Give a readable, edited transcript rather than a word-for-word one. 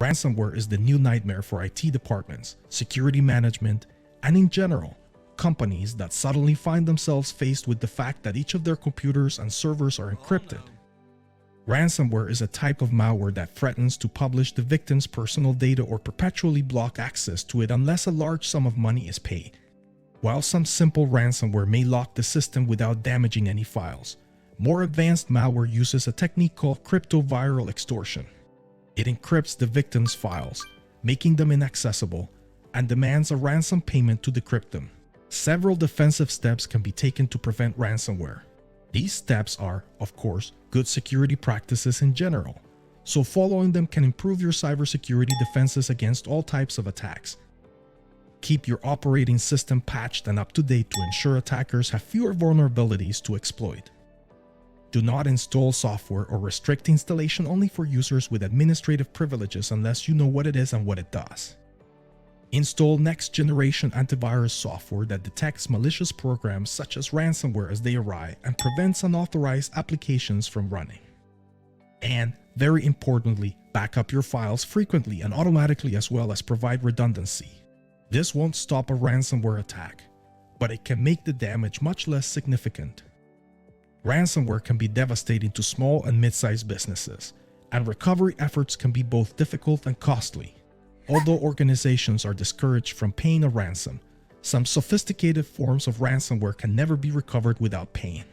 Ransomware is the new nightmare for IT departments, security management, and in general, companies that suddenly find themselves faced with the fact that each of their computers and servers are encrypted. Ransomware is a type of malware that threatens to publish the victim's personal data or perpetually block access to it unless a large sum of money is paid. While some simple ransomware may lock the system without damaging any files, more advanced malware uses a technique called cryptoviral extortion. It encrypts the victim's files, making them inaccessible, and demands a ransom payment to decrypt them. Several defensive steps can be taken to prevent ransomware. These steps are, of course, good security practices in general, so following them can improve your cybersecurity defenses against all types of attacks. Keep your operating system patched and up to date to ensure attackers have fewer vulnerabilities to exploit. Do not install software or restrict installation only for users with administrative privileges unless you know what it is and what it does. Install next-generation antivirus software that detects malicious programs such as ransomware as they arrive and prevents unauthorized applications from running. And, very importantly, back up your files frequently and automatically as well as provide redundancy. This won't stop a ransomware attack, but it can make the damage much less significant. Ransomware can be devastating to small and mid-sized businesses, and recovery efforts can be both difficult and costly. Although organizations are discouraged from paying a ransom, some sophisticated forms of ransomware can never be recovered without pain.